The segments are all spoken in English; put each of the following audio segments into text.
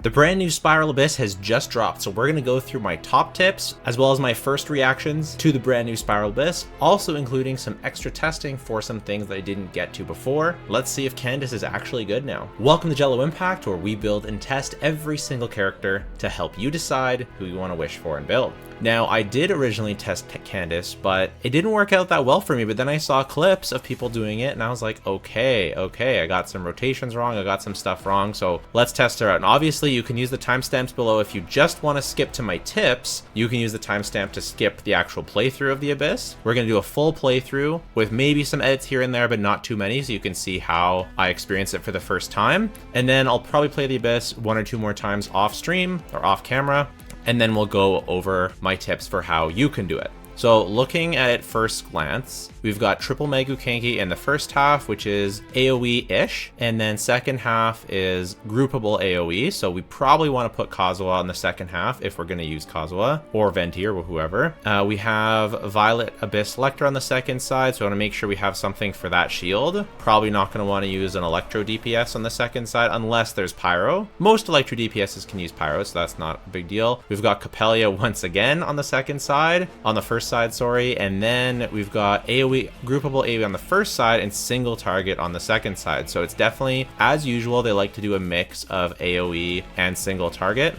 The brand new Spiral Abyss has just dropped, so we're going to go through my top tips, as well as my first reactions to the brand new Spiral Abyss, also including some extra testing for some things that I didn't get to before. Let's see if Candace is actually good now. Welcome to Jello Impact, where we build and test every single character to help you decide who you want to wish for and build. Now, I did originally test Candace, but it didn't work out that well for me, but then I saw clips of people doing it, and I was like, okay, I got some rotations wrong, I got some stuff wrong, so let's test her out. And obviously, you can use the timestamps below. If you just want to skip to my tips, you can use the timestamp to skip the actual playthrough of the Abyss. We're going to do a full playthrough with maybe some edits here and there, but not too many, so you can see how I experience it for the first time. And then I'll probably play the Abyss one or two more times off stream or off camera, and then we'll go over my tips for how you can do it. So looking at it first glance, we've got triple Megu Kanki in the first half, which is AoE-ish, and then second half is groupable AoE, so we probably want to put Kazuha in the second half if we're going to use Kazuha, or Venti, or whoever. We have Violet Abyss Electro on the second side, so I want to make sure we have something for that shield. Probably not going to want to use an Electro DPS on the second side, unless there's Pyro. Most Electro DPSs can use Pyro, so that's not a big deal. We've got Capellia once again on the second side, on the first side, sorry, and then we've got AoE, groupable AoE on the first side and single target on the second side. So it's definitely, as usual, they like to do a mix of AoE and single target.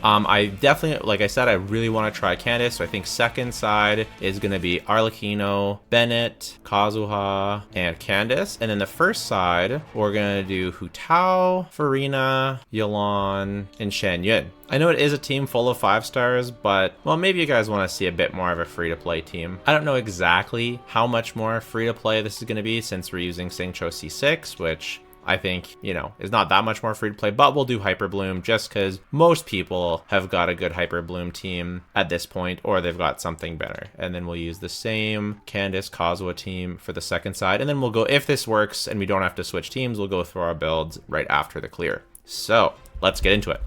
I definitely, like I said, I really want to try Candace, so I think second side is going to be Arlecchino, Bennett, Kazuha, and Candace. And then the first side, we're going to do Hu Tao, Farina, Yelan, and Shen Yun. I know it is a team full of 5 stars, but, well, maybe you guys want to see a bit more of a free-to-play team. I don't know exactly how much more free-to-play this is going to be, since we're using Xingqiu C6, which I think, you know, is not that much more free to play, but we'll do Hyper Bloom just because most people have got a good Hyper Bloom team at this point, or they've got something better. And then we'll use the same Candace Kazuha team for the second side. And then we'll go, if this works and we don't have to switch teams, we'll go through our builds right after the clear. So let's get into it.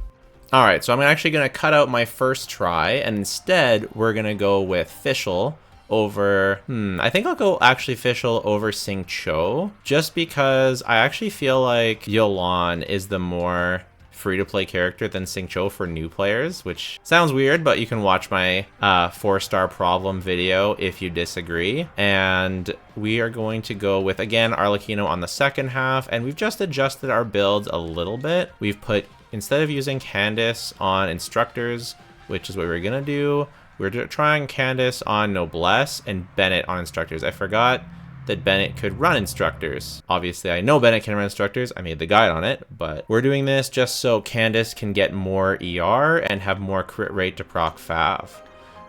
All right, so I'm actually going to cut out my first try, and instead we're going to go with Fischl over, I think I'll go actually Fischl over Xingqiu, just because I actually feel like Yelan is the more free-to-play character than Xingqiu for new players, which sounds weird, but you can watch my 4-star problem video if you disagree. And we are going to go with, again, Arlecchino on the second half, and we've just adjusted our builds a little bit. We've put, instead of using Candace on Instructors, which is what we're gonna do, we're trying Candace on Noblesse and Bennett on Instructors. I forgot that Bennett could run Instructors. Obviously, I know Bennett can run Instructors. I made the guide on it, but we're doing this just so Candace can get more ER and have more crit rate to proc Fav.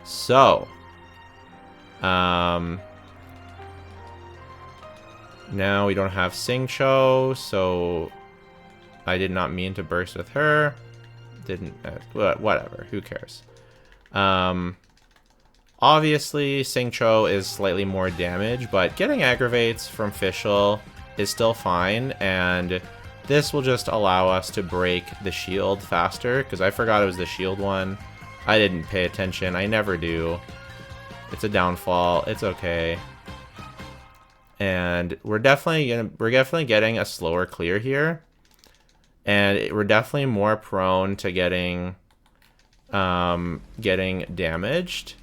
So, now we don't have Xingqiu, so I did not mean to burst with her. Didn't, whatever, who cares? Obviously Xingqiu is slightly more damage, but getting aggravates from Fischl is still fine, and this will just allow us to break the shield faster, because I forgot it was the shield one. I didn't pay attention, I never do. It's a downfall, it's okay. And we're definitely getting a slower clear here, and we're definitely more prone to getting damaged.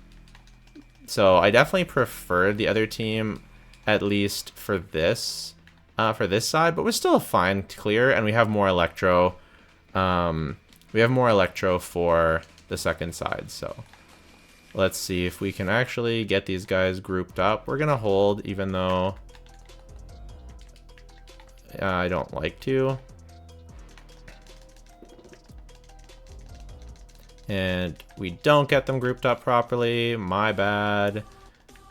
So I definitely preferred the other team, at least for this side, but we're still a fine clear, and we have more Electro. We have more Electro for the second side, so let's see if we can actually get these guys grouped up. We're gonna hold, even though I don't like to. And we don't get them grouped up properly. My bad.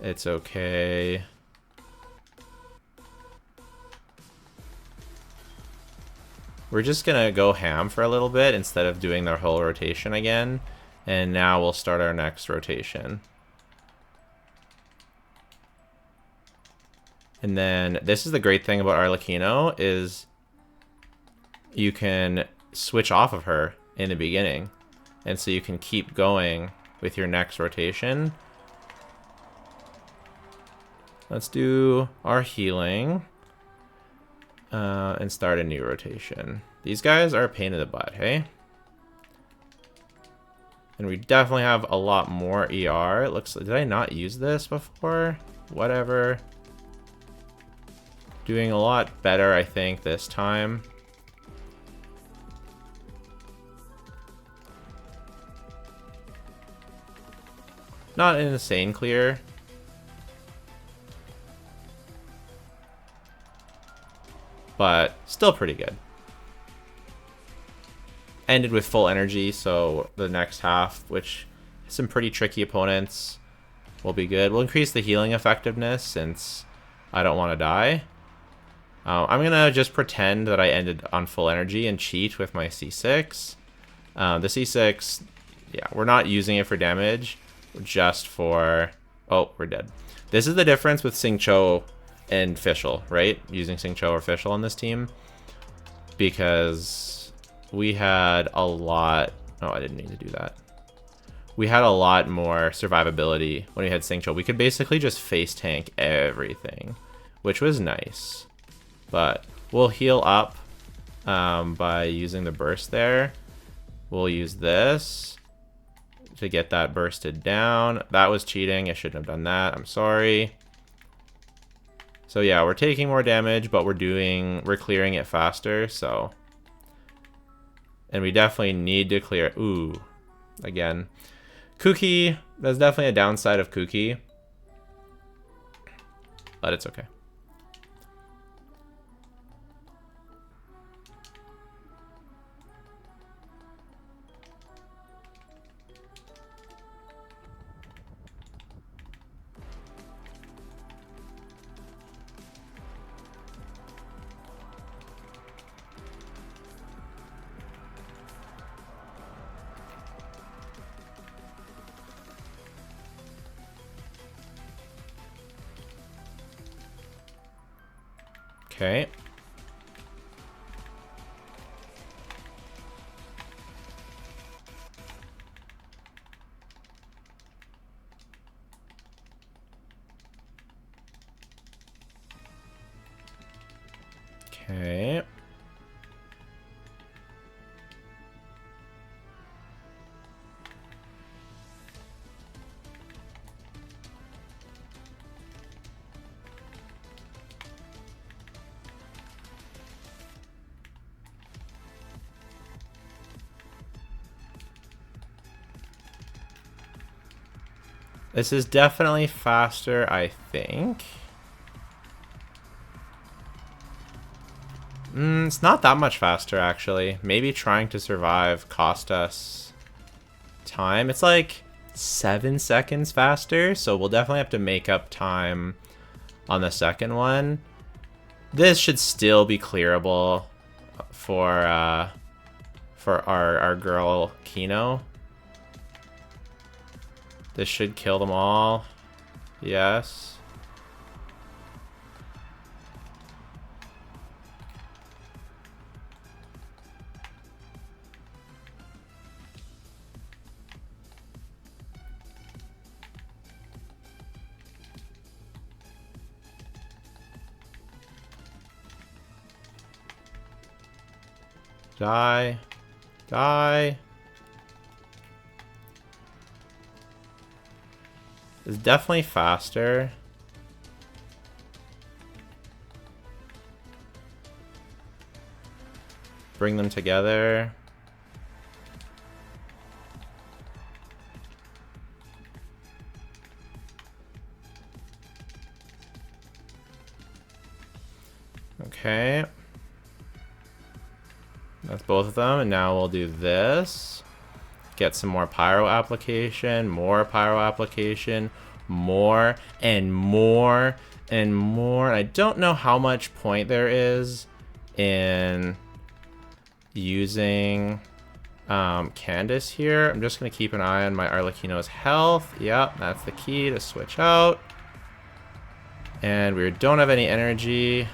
It's okay. We're just gonna go ham for a little bit instead of doing their whole rotation again. And now we'll start our next rotation. And then this is the great thing about Arlecchino, is you can switch off of her in the beginning. And so you can keep going with your next rotation. Let's do our healing and start a new rotation. These guys are a pain in the butt, hey? And we definitely have a lot more ER. It looks like, did I not use this before? Whatever. Doing a lot better, I think, this time. Not an insane clear. But still pretty good. Ended with full energy, so the next half, which some pretty tricky opponents, will be good. We'll increase the healing effectiveness since I don't want to die. I'm going to just pretend that I ended on full energy and cheat with my C6. The C6, yeah, we're not using it for damage, just for... Oh, we're dead. This is the difference with Xingqiu and Fischl, right? Using Xingqiu or Fischl on this team. Because we had a lot... Oh, I didn't mean to do that. We had a lot more survivability when we had Xingqiu. We could basically just face tank everything, which was nice. But we'll heal up by using the burst there. We'll use this to get that bursted down. That was cheating. I shouldn't have done that. I'm sorry. So yeah, we're taking more damage, but we're clearing it faster, so. And we definitely need to clear. Ooh, again. Kuki, there's definitely a downside of Kuki. But it's okay. Okay. Okay. This is definitely faster, I think. It's not that much faster, actually. Maybe trying to survive cost us time. It's like 7 seconds faster, so we'll definitely have to make up time on the second one. This should still be clearable for our girl Kino. This should kill them all. Yes. Die. Die. It's definitely faster. Bring them together. Okay. That's both of them, and now we'll do this. Get some more pyro application, more pyro application, more and more and more. I don't know how much point there is in using Candace here. I'm just going to keep an eye on my Arlecchino's health. Yep, that's the key to switch out. And we don't have any energy.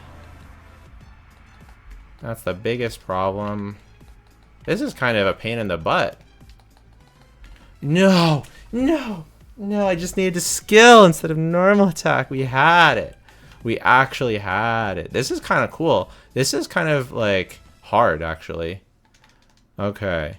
That's the biggest problem. This is kind of a pain in the butt. No, no, no, I just needed to skill instead of normal attack. We had it. We actually had it. This is kind of cool. This is kind of like hard, actually. Okay.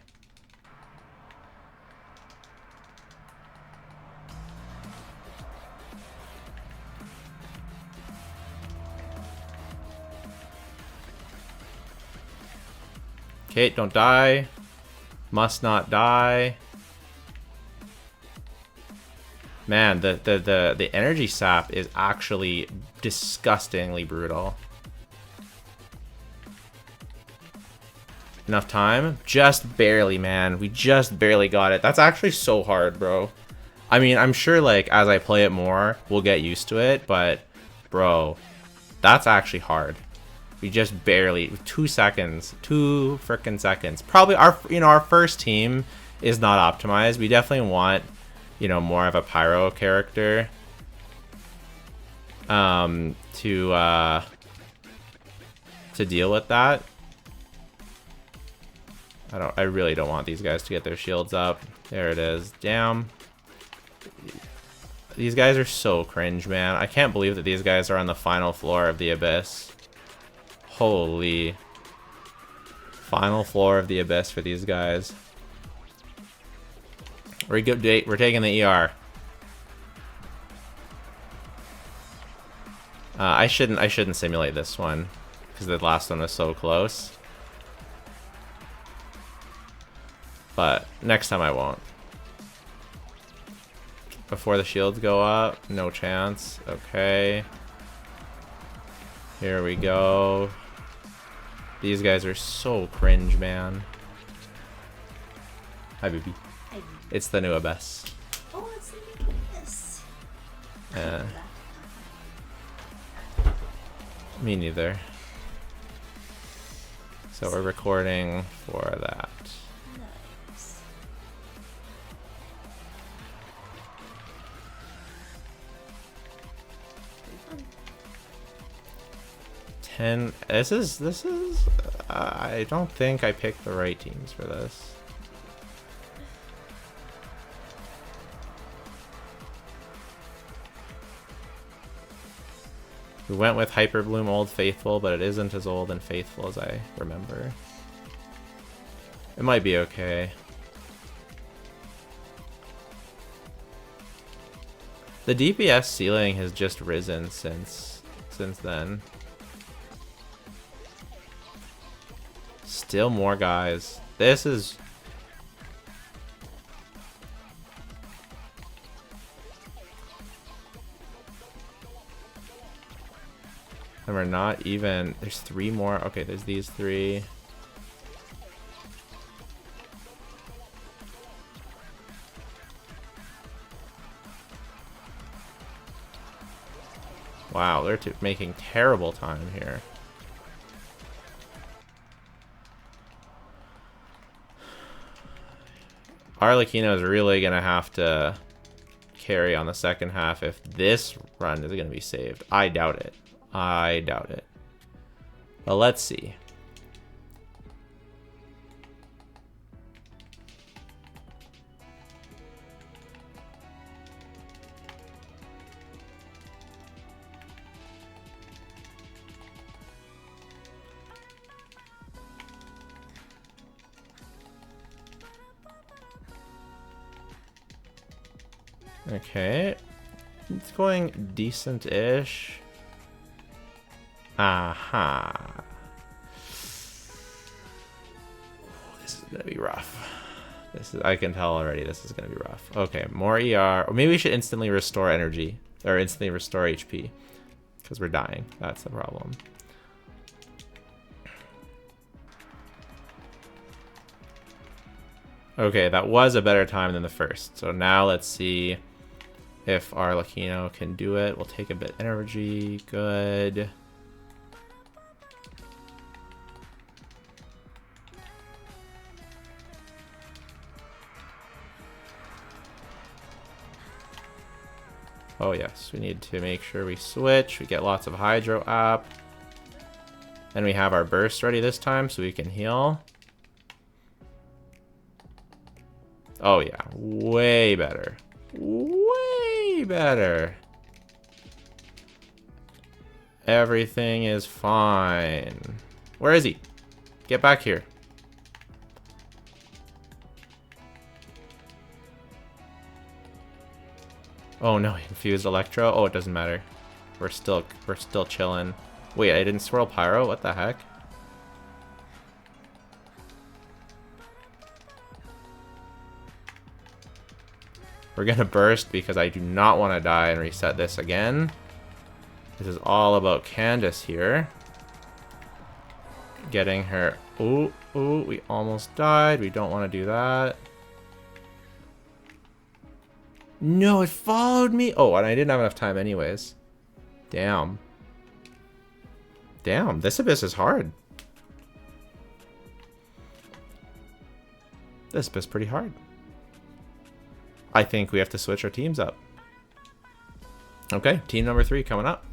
Okay, don't die. Must not die. Man, the energy sap is actually disgustingly brutal. Enough time? Just barely, man. We just barely got it. That's actually so hard, bro. I mean, I'm sure, like, as I play it more, we'll get used to it, but, bro, that's actually hard. We just barely, 2 seconds, 2 frickin' seconds. Probably our first team is not optimized. We definitely want, more of a pyro character to deal with that. I really don't want these guys to get their shields up. There it is. Damn. These guys are so cringe, man. I can't believe that these guys are on the final floor of the Abyss. Holy. Final floor of the Abyss for these guys. We're taking the ER. I shouldn't simulate this one because the last one was so close. But next time I won't. Before the shields go up, no chance. Okay. Here we go. These guys are so cringe, man. Hi, baby. Hi. It's the new Abyss. Oh, it's the new Abyss. Me neither. So we're recording for that. Nice. This is I don't think I picked the right teams for this. We went with Hyperbloom Old Faithful, but it isn't as old and faithful as I remember. It might be okay. The DPS ceiling has just risen since then. Still more guys. This is... And we're not even... There's 3 more. Okay, there's these 3. Wow, they're making terrible time here. Arlecchino is really going to have to carry on the second half if this run is going to be saved. I doubt it. I doubt it. But let's see. Okay. It's going decent-ish. Aha. This is gonna be rough. I can tell already this is gonna be rough. Okay, more ER. Or maybe we should instantly restore energy. Or instantly restore HP. Because we're dying. That's the problem. Okay, that was a better time than the first. So now let's see if Arlecchino can do it. We'll take a bit energy. Good. Oh yes, we need to make sure we switch. We get lots of hydro up. And we have our burst ready this time so we can heal. Oh yeah, way better. Way better. Everything is fine. Where is he? Get back here. Oh no, he infused Electro. Oh, it doesn't matter. We're still chilling. Wait, I didn't swirl Pyro? What the heck? We're gonna burst because I do not want to die and reset this again. This is all about Candace here. Getting her... Ooh, ooh, we almost died. We don't want to do that. No, it followed me. Oh, and I didn't have enough time anyways. Damn. Damn, this abyss is hard. This abyss is pretty hard. I think we have to switch our teams up. Okay, team number 3 coming up.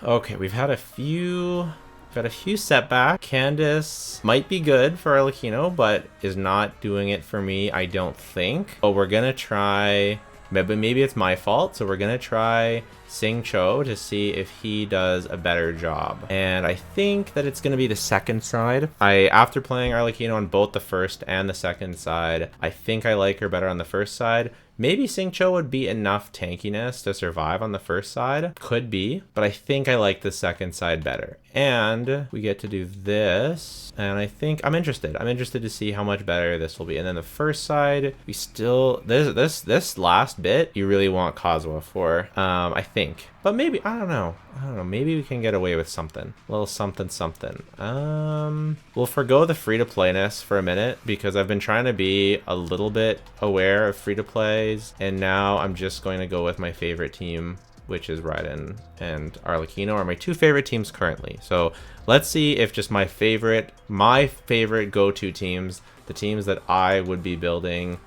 Okay, we've had a few setbacks. Candace might be good for Arlecchino, but is not doing it for me, I don't think. But we're gonna try, but maybe it's my fault, so we're gonna try Sing Cho to see if he does a better job. And I think that it's gonna be the second side. After playing Arlecchino on both the first and the second side, I think I like her better on the first side. Maybe Sing Cho would be enough tankiness to survive on the first side. Could be, but I think I like the second side better. And we get to do this, and I think I'm interested. I'm interested to see how much better this will be. And then the first side, we still this last bit you really want Kazuha for. I think, but maybe I don't know. Maybe we can get away with something, a little something. We'll forgo the free to playness for a minute because I've been trying to be a little bit aware of free to plays, and now I'm just going to go with my favorite team, which is Raiden and Arlecchino are my 2 favorite teams currently. So let's see if just my favorite go-to teams, the teams that I would be building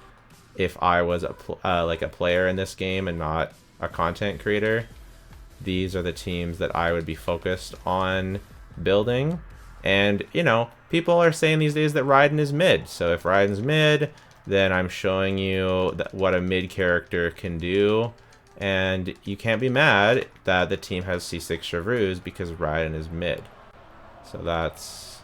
if I was like a player in this game and not a content creator. These are the teams that I would be focused on building. And, you know, people are saying these days that Raiden is mid. So if Raiden's mid, then I'm showing you what a mid character can do. And you can't be mad that the team has C6 Chevreuse because Raiden is mid. So that's...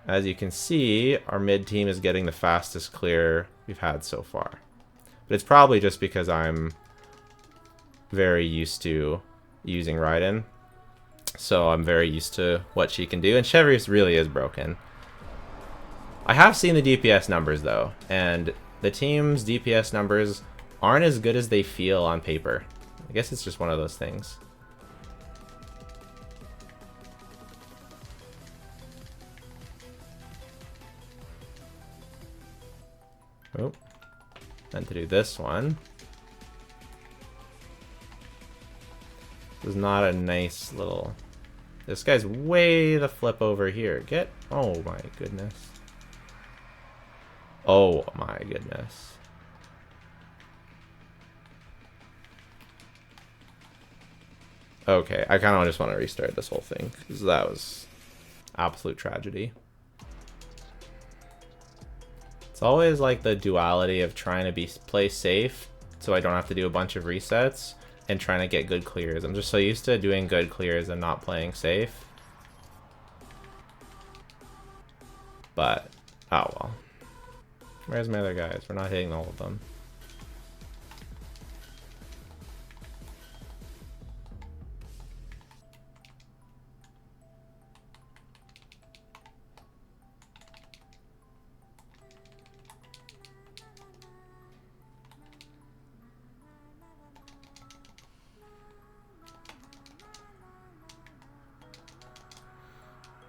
As you can see, our mid team is getting the fastest clear we've had so far. But it's probably just because I'm very used to using Raiden. So I'm very used to what she can do. And Chevreuse really is broken. I have seen the DPS numbers though. And the team's DPS numbers aren't as good as they feel on paper. I guess it's just one of those things. Oh. Meant to do this one. This is not a nice little... This guy's way the flip over here. Get... Oh my goodness. Oh my goodness. Okay, I kind of just want to restart this whole thing, because that was absolute tragedy. It's always like the duality of trying to play safe so I don't have to do a bunch of resets and trying to get good clears. I'm just so used to doing good clears and not playing safe. But, oh well. Where's my other guys? We're not hitting all of them.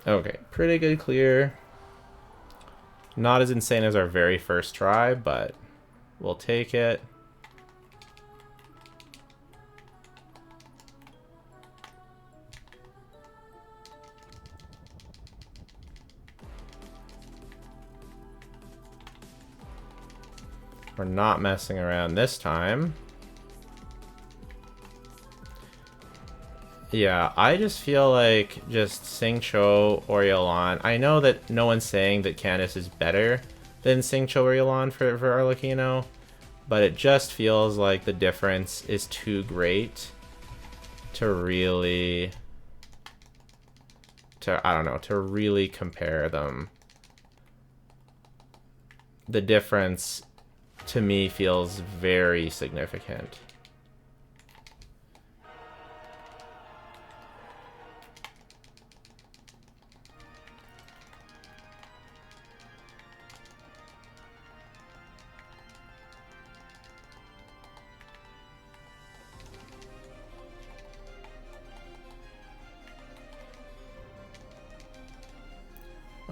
Okay, pretty good clear. Not as insane as our very first try, but we'll take it. We're not messing around this time. Yeah, I just feel like just Sing Cho or Yolan. I know that no one's saying that Candace is better than Sing Cho or Yolan for Arlecchino, but it just feels like the difference is too great to really, I don't know, to really compare them. The difference to me feels very significant.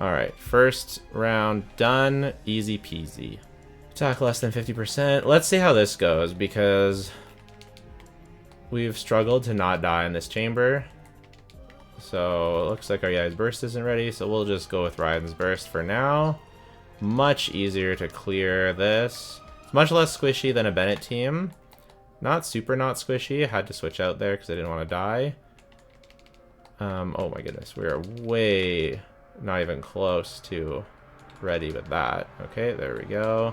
Alright, first round done. Easy peasy. Attack less than 50%. Let's see how this goes, because we've struggled to not die in this chamber. So it looks like our guy's burst isn't ready, so we'll just go with Ryan's burst for now. Much easier to clear this. It's much less squishy than a Bennett team. Not super not squishy. I had to switch out there because I didn't want to die. Oh my goodness, we are way not even close to ready with that. Okay, there we go.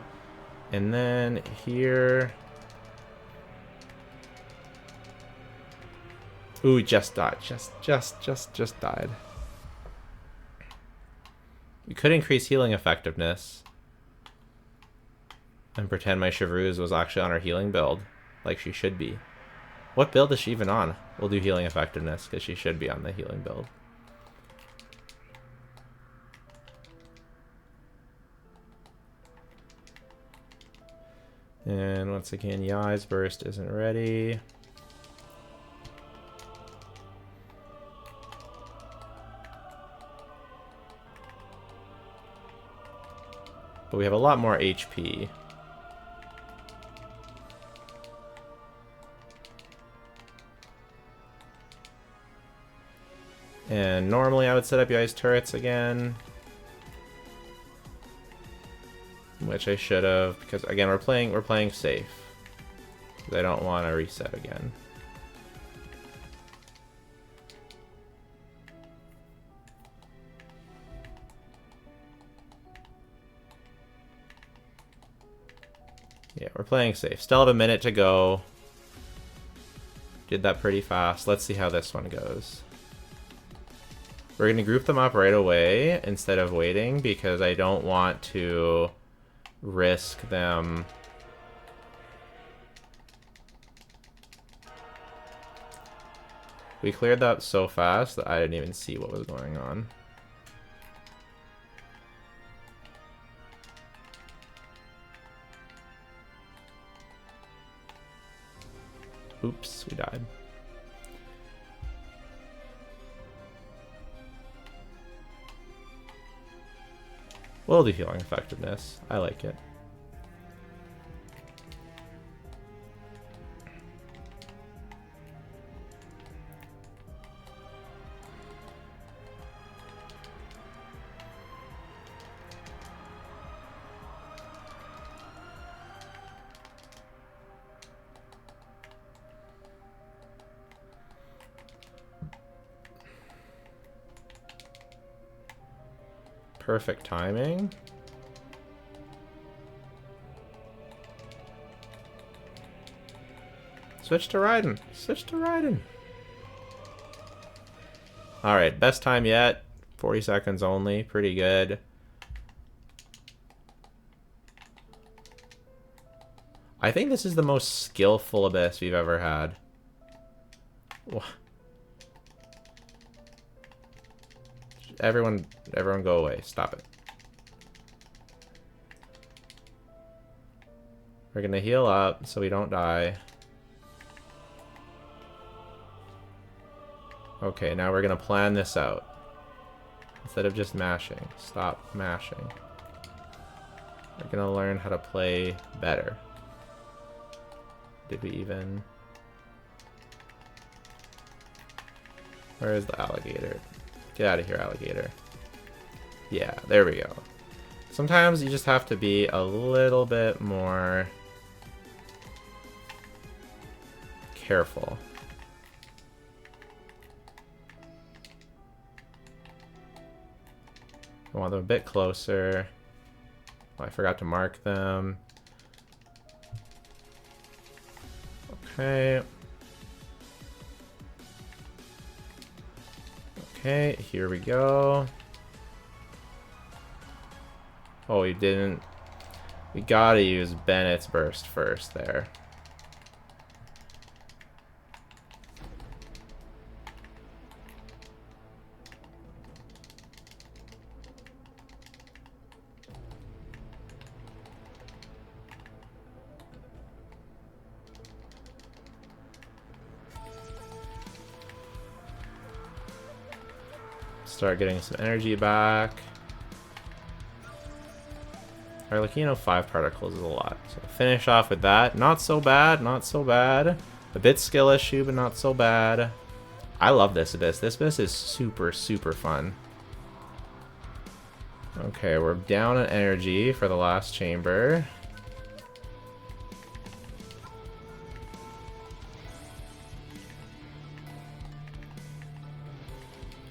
And then here... Ooh, he just died. Just died. We could increase healing effectiveness and pretend my Chevreuse was actually on her healing build, like she should be. What build is she even on? We'll do healing effectiveness, because she should be on the healing build. And once again, Yai's burst isn't ready. But we have a lot more HP. And normally I would set up Yai's turrets again. Which I should have, because again we're playing safe. Because I don't want to reset again. Yeah, we're playing safe. Still have a minute to go. Did that pretty fast. Let's see how this one goes. We're going to group them up right away instead of waiting, because I don't want to risk them. We cleared that so fast that I didn't even see what was going on. Oops, we died. We'll do healing effectiveness. I like it. Perfect timing. Switch to Raiden. Switch to Raiden. Alright, best time yet. 40 seconds only. Pretty good. I think this is the most skillful Abyss we've ever had. Everyone go away. Stop it. We're gonna heal up so we don't die. Okay, now we're gonna plan this out. Instead of just mashing. Stop mashing. We're gonna learn how to play better. Did we even... Where is the alligator? Get out of here, alligator. Yeah, there we go. Sometimes you just have to be a little bit more careful. I want them a bit closer. Oh, I forgot to mark them. Okay. Okay, here we go. Oh, we didn't. We gotta use Bennett's burst first there. Start getting some energy back. Arlecchino 5 particles is a lot. So finish off with that. Not so bad, not so bad. A bit skill issue, but not so bad. I love this Abyss. This Abyss is super, super fun. Okay, we're down on energy for the last chamber.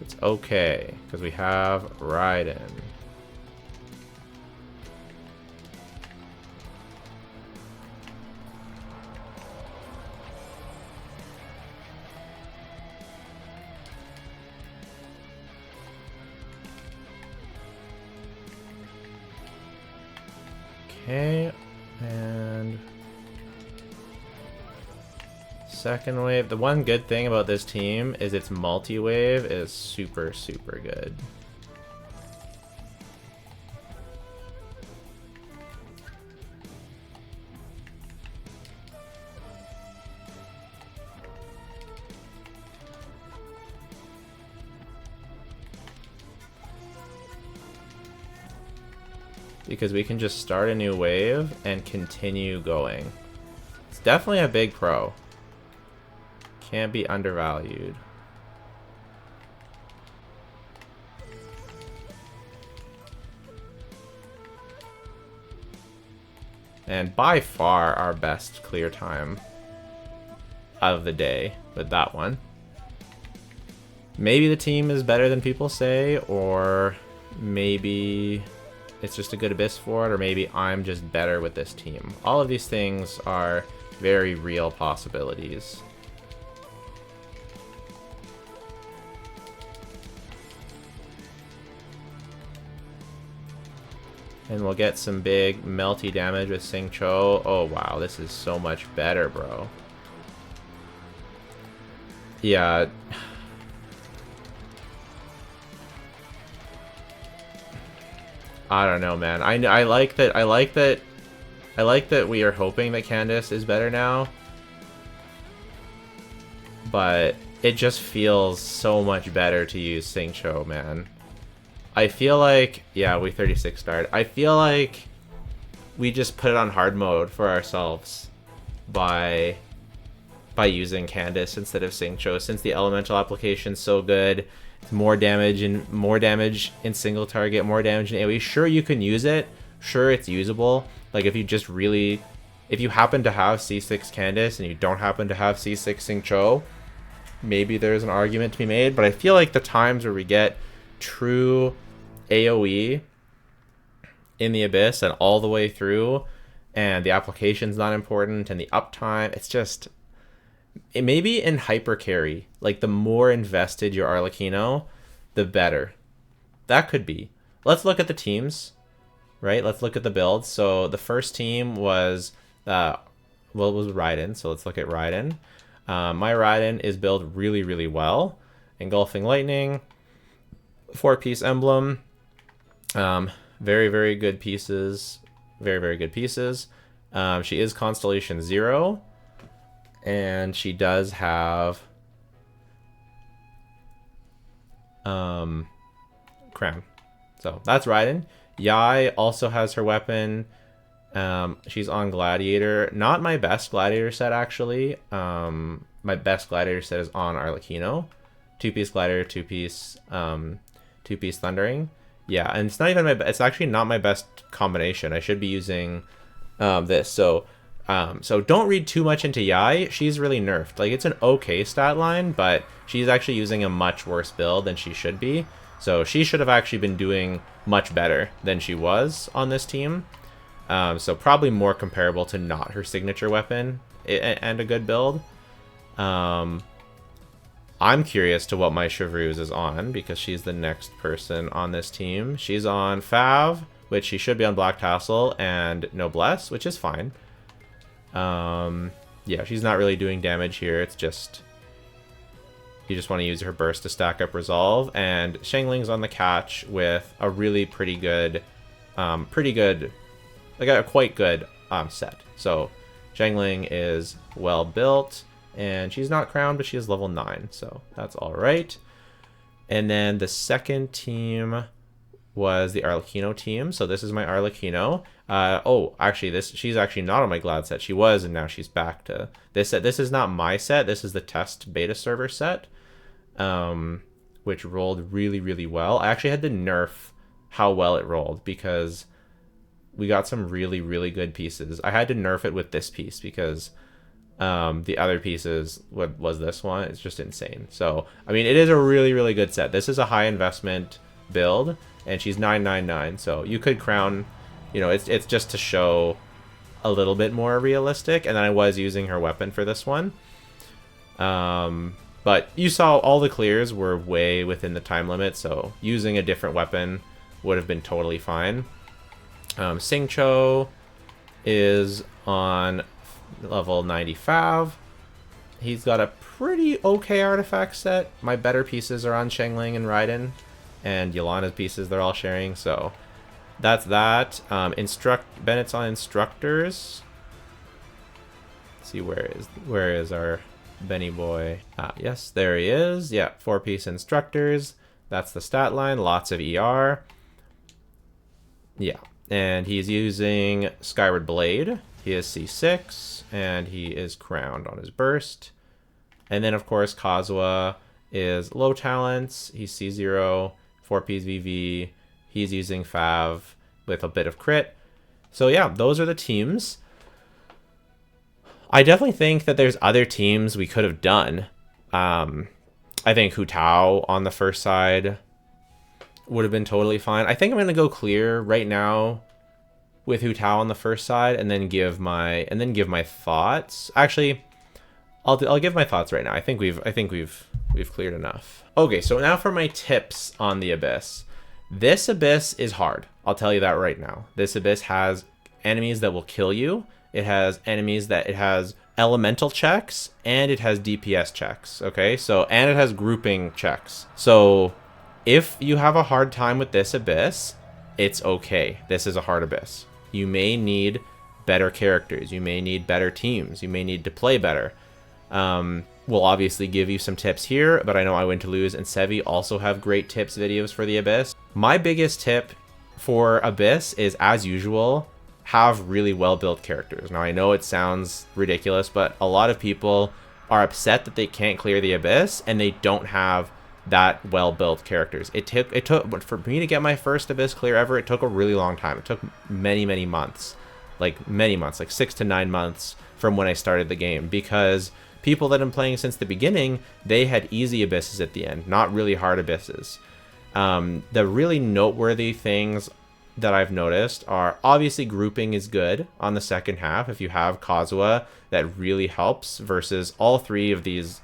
It's okay, because we have Raiden. Okay, and second wave. The one good thing about this team is its multi-wave is super, super good. Because we can just start a new wave and continue going. It's definitely a big pro. Can't be undervalued. And by far our best clear time of the day with that one. Maybe the team is better than people say, or maybe it's just a good Abyss for it, or maybe I'm just better with this team. All of these things are very real possibilities. And we'll get some big melty damage with Sing Cho. Oh wow, this is so much better, bro. Yeah. I don't know, man. I like that we are hoping that Candace is better now. But it just feels so much better to use Sing Cho, man. I feel like, yeah, we 36 starred. I feel like we just put it on hard mode for ourselves by using Candace instead of Sing Cho, since the elemental application's so good. It's more damage in single target, more damage in AoE. Sure, you can use it. Sure, it's usable. Like if you happen to have C6 Candace and you don't happen to have C6 Sing Cho, maybe there's an argument to be made. But I feel like the times where we get true AoE in the Abyss and all the way through, and the application's not important, and the uptime, it's just, it maybe in hyper carry, like the more invested your Arlecchino, the better. That could be. Let's look at the teams, right? Let's look at the builds. So the first team was it was Raiden. So let's look at Raiden. My Raiden is built really, really well. Engulfing Lightning, 4-piece emblem, very, very good pieces. Very, very good pieces. She is Constellation 0. And she does have crown. So that's Raiden. Yai also has her weapon. She's on Gladiator. Not my best Gladiator set, actually. My best Gladiator set is on Arlecchino. 2-piece Gladiator, 2-piece Thundering. Yeah, and it's not even it's actually not my best combination. I should be using this. So don't read too much into Yai. She's really nerfed. Like, it's an okay stat line, but she's actually using a much worse build than she should be. So she should have actually been doing much better than she was on this team. So probably more comparable to not her signature weapon and a good build. I'm curious to what my Chevreuse is on, because she's the next person on this team. She's on Fav, which she should be on Black Tassel, and Noblesse, which is fine. Yeah, she's not really doing damage here. It's just, you just want to use her burst to stack up resolve. And Xiangling's on the catch with a really pretty good, like a quite good set. So Xiangling is well built, and she's not crowned, but she is level 9, so that's all right. And then the second team was the Arlecchino team. So this is my Arlecchino. Oh, actually, she's actually not on my Glad set. She was, and now she's back to this set. This is not my set. This is the test beta server set, which rolled really, really well. I actually had to nerf how well it rolled because we got some really, really good pieces. I had to nerf it with this piece because the other pieces, what was this one? It's just insane. So, I mean, it is a really, really good set. This is a high investment build, and she's 999. So you could crown, you know, it's just to show a little bit more realistic. And then I was using her weapon for this one. But you saw all the clears were way within the time limit, so using a different weapon would have been totally fine. Singcho is on level 95. He's got a pretty okay artifact set. My better pieces are on Shengling and Raiden, and Yolana's pieces they're all sharing, so that's that. Bennett's on instructors. Let's see, where is our Benny boy? Yes, there he is. Yeah, 4-piece instructors. That's the stat line. Lots of ER. Yeah, and he's using Skyward Blade. He is C6, and he is crowned on his burst. And then, of course, Kazuha is low talents. He's C0, 4-piece VV. He's using Fav with a bit of crit. So yeah, those are the teams. I definitely think that there's other teams we could have done. I think Hu Tao on the first side would have been totally fine. I think I'm gonna go clear right now with Hu Tao on the first side, and then give my thoughts. Actually, I'll give my thoughts right now. I think we've cleared enough. Okay, so now for my tips on the Abyss. This Abyss is hard. I'll tell you that right now. This Abyss has enemies that will kill you. It has enemies that it has elemental checks, and it has DPS checks. Okay, so and it has grouping checks. So if you have a hard time with this Abyss, it's okay. This is a hard Abyss. You may need better characters. You may need better teams. You may need to play better. We'll obviously give you some tips here, but I know I Win to Lose and Sevi also have great tips videos for the Abyss. My biggest tip for Abyss is, as usual, have really well-built characters. Now, I know it sounds ridiculous, but a lot of people are upset that they can't clear the Abyss and they don't have that well-built characters. It took for me to get my first Abyss clear ever, it took a really long time. It took many months, like 6 to 9 months from when I started the game, because people that I'm playing since the beginning, they had easy Abysses at the end, not really hard Abysses. The really noteworthy things that I've noticed are, obviously, grouping is good on the second half. If you have Kazuha, that really helps, versus all three of these,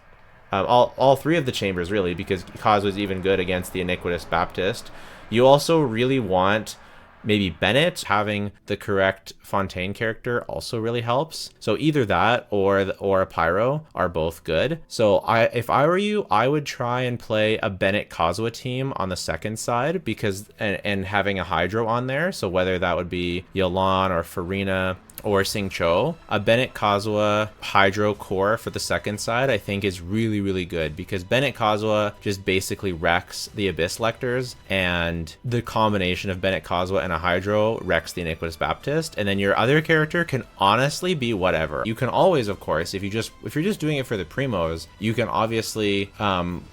all three of the chambers, really, because Kazuha is even good against the Iniquitous Baptist. You also really want maybe Bennett. Having the correct Fontaine character also really helps. So either that or a Pyro are both good. So if I were you, I would try and play a Bennett Kazuha team on the second side, because and having a Hydro on there. So whether that would be Yolan or Farina or Singcho, a Bennett Kazuha Hydro core for the second side I think is really, really good, because Bennett Kazuha just basically wrecks the Abyss Lectors, and the combination of Bennett Kazuha and a Hydro wrecks the Iniquitous Baptist, and then your other character can honestly be whatever. You can always, of course, if you're just doing it for the primos, you can obviously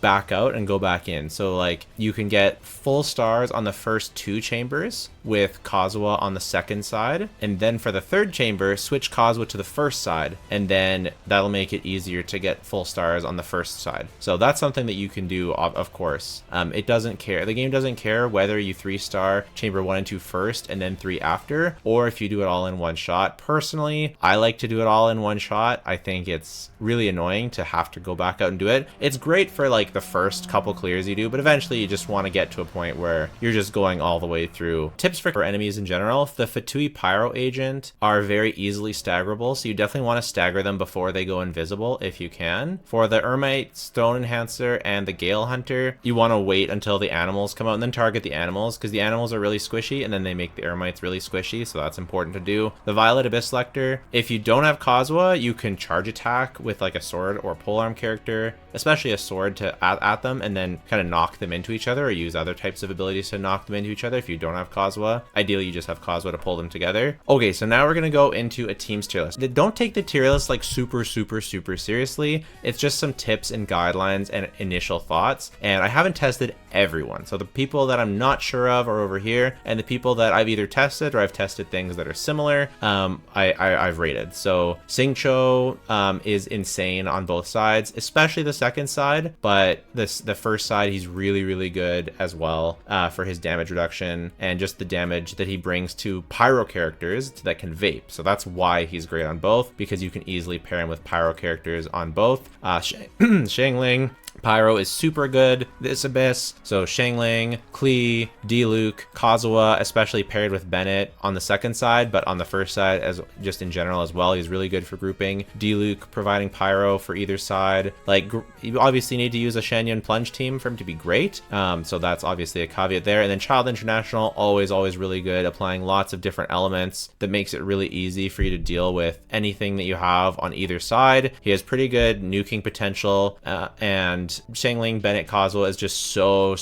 back out and go back in. So like you can get full stars on the first 2 chambers with Kazuha on the second side, and then for the third chamber, switch Kazuha to the first side, and then that'll make it easier to get full stars on the first side. So that's something that you can do, of course. It doesn't care. The game doesn't care whether you 3-star chamber 1 and 2 first and then 3 after, or if you do it all in one shot. Personally, I like to do it all in one shot. I think it's really annoying to have to go back out and do it. It's great for like the first couple clears you do, but eventually you just want to get to a point where you're just going all the way through. Tips for enemies in general: the Fatui Pyro agent are very easily staggerable, so you definitely want to stagger them before they go invisible if you can. For the Ermite, Stone Enhancer, and the Gale Hunter, you want to wait until the animals come out and then target the animals, because the animals are really squishy and then they make the Ermites really squishy, so that's important to do. The Violet Abyss Lecter, if you don't have Kazuha, you can charge attack with like a sword or polearm character, especially a sword to at them, and then kind of knock them into each other, or use other types of abilities to knock them into each other if you don't have Kazuha. Ideally, you just have Kazuha to pull them together. Okay, so now we're gonna go into a team's tier list. Don't take the tier list like super seriously. It's just some tips and guidelines and initial thoughts, and I haven't tested everyone. So the people that I'm not sure of are over here, and the people that I've either tested or I've tested things that are similar, I've rated. So Xingqiu is insane on both sides, especially the second side, but the first side he's really good as well for his damage reduction and just the damage that he brings to pyro characters that can vape. So that's why he's great on both, because you can easily pair him with pyro characters on both. Xiangling Pyro is super good this Abyss, so Xiangling, Klee, Diluc, Kazuha, especially paired with Bennett on the second side, but on the first side, as just in general as well, he's really good for grouping. Diluc providing Pyro for either side. Like, you obviously need to use a Shenyan Plunge team for him to be great, so that's obviously a caveat there. And then Child International, always really good, applying lots of different elements that makes it really easy for you to deal with anything that you have on either side. He has pretty good nuking potential, and Xiangling, Bennett, Kazuha is just so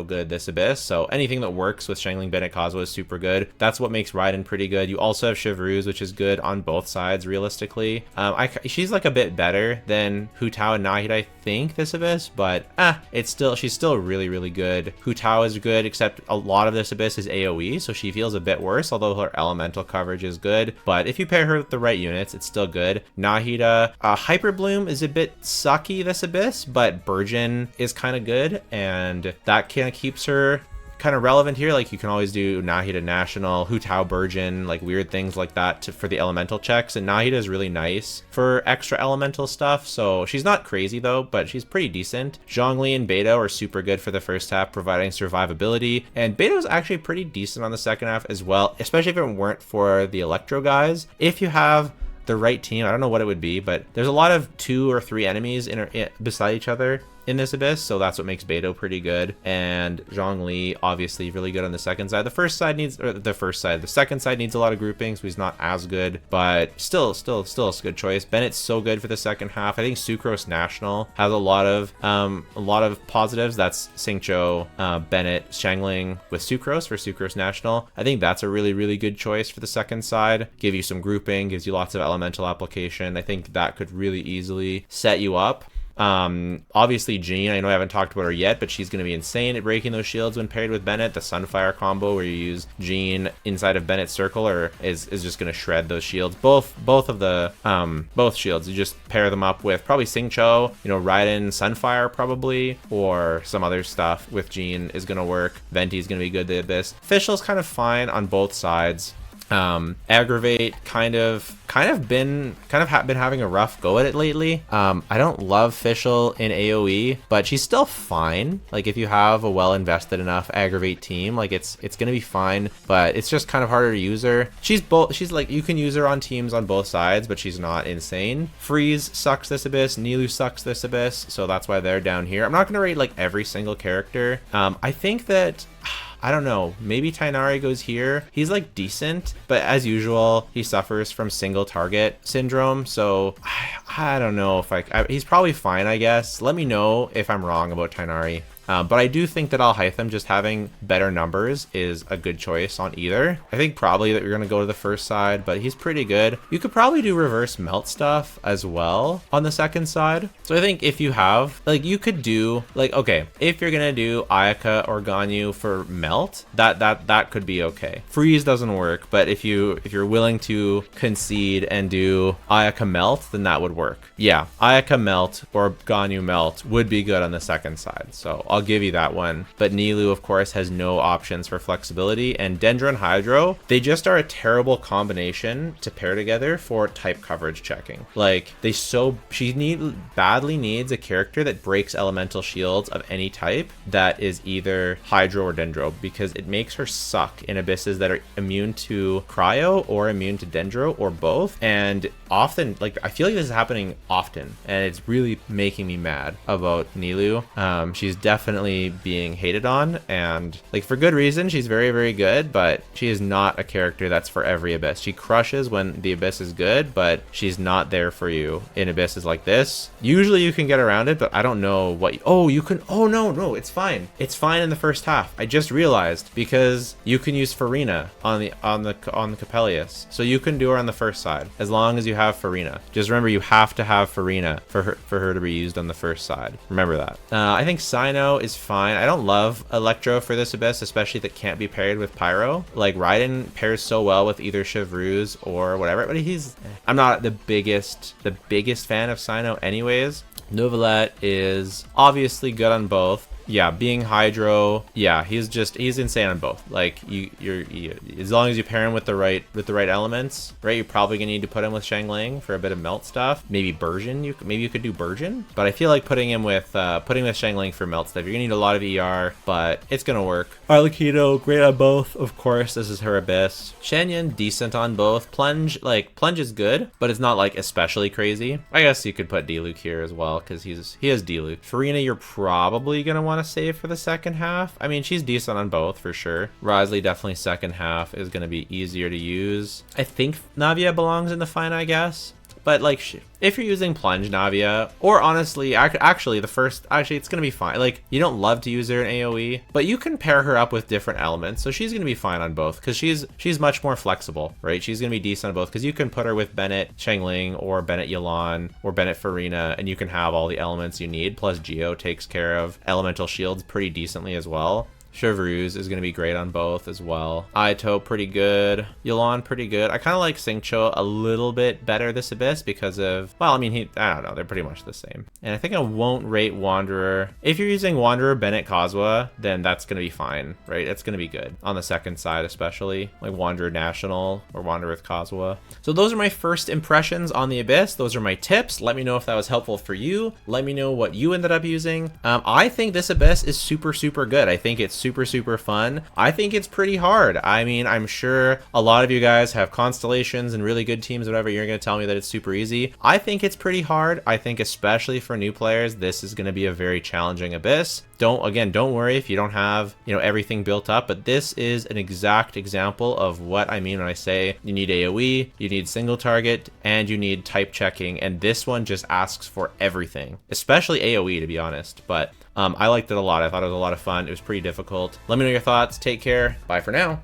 good this Abyss. So anything that works with Xiangling, Bennett, Kazuha is super good. That's what makes Raiden pretty good. You also have Chevreuse, which is good on both sides realistically. She's like a bit better than Hu Tao and Nahida, I think, this Abyss, but she's still really good. Hu Tao is good, except a lot of this Abyss is AoE, so she feels a bit worse, although her elemental coverage is good. But if you pair her with the right units, it's still good. Nahida, Hyper Bloom is a bit sucky this Abyss, but Burgeon is kind of good, and that kind of keeps her kind of relevant here. Like, you can always do Nahida National, Hu Tao Burgeon, like weird things like that for the elemental checks, and Nahida is really nice for extra elemental stuff. So she's not crazy though, but she's pretty decent. Zhongli and Beidou are super good for the first half, providing survivability, and Beidou is actually pretty decent on the second half as well, especially if it weren't for the Electro guys. If you have the right team, I don't know what it would be, but there's a lot of 2 or 3 enemies beside each other in this Abyss, so that's what makes Beidou pretty good. And Zhongli obviously really good on the second side. The second side needs a lot of grouping, so he's not as good, but still a good choice. Bennett's so good for the second half. I think Sucrose National has a lot of positives. That's Xingqiu, Bennett, Xiangling with Sucrose for Sucrose National. I think that's a really good choice for the second side. Give you some grouping, gives you lots of elemental application. I think that could really easily set you up. Obviously Jean, I know I haven't talked about her yet, but she's going to be insane at breaking those shields when paired with Bennett. The Sunfire combo where you use Jean inside of Bennett's circle is just going to shred those shields. Both shields, you just pair them up with probably Xingqiu, Raiden, Sunfire probably, or some other stuff with Jean is going to work. Venti's going to be good to Abyss. Fischl's kind of fine on both sides. Aggravate kind of been having a rough go at it lately. I don't love Fischl in AoE, but she's still fine. Like, if you have a well invested enough Aggravate team, like it's gonna be fine, but it's just kind of harder to use her. She's like, you can use her on teams on both sides, but she's not insane. Freeze sucks this Abyss, Nilou sucks this Abyss, so that's why they're down here. I'm not gonna rate like every single character. I think that I don't know, maybe Tighnari goes here. He's like decent, but as usual, he suffers from single target syndrome. So I don't know if he's probably fine, I guess. Let me know if I'm wrong about Tighnari. But I do think that Al-Hytham just having better numbers is a good choice on either. I think probably that you're going to go to the first side, but he's pretty good. You could probably do reverse melt stuff as well on the second side. So I think if you have, like, you could do, like, okay, if you're going to do Ayaka or Ganyu for melt, that could be okay. Freeze doesn't work, but if you're willing to concede and do Ayaka melt, then that would work. Yeah, Ayaka melt or Ganyu melt would be good on the second side. So I'll give you that one. But Nilou, of course, has no options for flexibility, and Dendro and Hydro, they just are a terrible combination to pair together for type coverage checking. Like, she badly needs a character that breaks elemental shields of any type that is either Hydro or Dendro, because it makes her suck in abysses that are immune to Cryo or immune to Dendro or both. And often, like, I feel like this is happening often, and it's really making me mad about Nilou. She's definitely being hated on, and like for good reason. She's very, very good, but she is not a character that's for every abyss. She crushes when the abyss is good, but she's not there for you in abysses like this. Usually you can get around it, but I don't know what you can. Oh no, it's fine. It's fine in the first half. I just realized, because you can use Farina on the Capellius, so you can do her on the first side as long as you have Farina. Just remember, you have to have Farina for her to be used on the first side. Remember that. I think Cyno is fine. I don't love Electro for this abyss, especially that can't be paired with Pyro. Like, Raiden pairs so well with either Chevreuse or whatever, but I'm not the biggest fan of Cyno anyways. Neuvillette is obviously good on both. Yeah, being Hydro, yeah, he's insane on both. Like, you're as long as you pair him with the right elements, right? You're probably gonna need to put him with Xiangling for a bit of melt stuff. Maybe Burgeon, maybe you could do Burgeon, but I feel like putting him with Xiangling for melt stuff, you're gonna need a lot of ER, but it's gonna work. Arlecchino, great on both, of course. This is her abyss. Shanyan, decent on both. Plunge is good, but it's not like especially crazy. I guess you could put Diluc here as well, because he has Diluc. Farina, you're probably gonna want to save for the second half. I mean, she's decent on both for sure. Wriothesley, definitely second half is going to be easier to use. I think Navia belongs in the fine, I guess. But like, if you're using Plunge Navia, or honestly, actually it's gonna be fine. Like, you don't love to use her in AoE, but you can pair her up with different elements, so she's gonna be fine on both, because she's much more flexible, right? She's gonna be decent on both, because you can put her with Bennett Xiangling or Bennett Yelan or Bennett Farina, and you can have all the elements you need. Plus, Geo takes care of elemental shields pretty decently as well. Chevreuse is going to be great on both as well. Aito, pretty good. Yelan, pretty good. I kind of like Xingqiu a little bit better this abyss because of, well, I mean, I don't know, they're pretty much the same. And I think I won't rate Wanderer. If you're using Wanderer, Bennett, Kazuha, then that's going to be fine, right? It's going to be good on the second side, especially like Wanderer National or Wanderer with Kazuha. So those are my first impressions on the abyss. Those are my tips. Let me know if that was helpful for you. Let me know what you ended up using. I think this abyss is super, super good. I think it's super, super fun. I think it's pretty hard. I mean, I'm sure a lot of you guys have constellations and really good teams, whatever. You're going to tell me that it's super easy. I think it's pretty hard. I think especially for new players, this is going to be a very challenging abyss. Don't worry if you don't have, everything built up, but this is an exact example of what I mean when I say you need AoE, you need single target, and you need type checking, and this one just asks for everything, especially AoE, to be honest. But I liked it a lot. I thought it was a lot of fun. It was pretty difficult. Let me know your thoughts. Take care. Bye for now.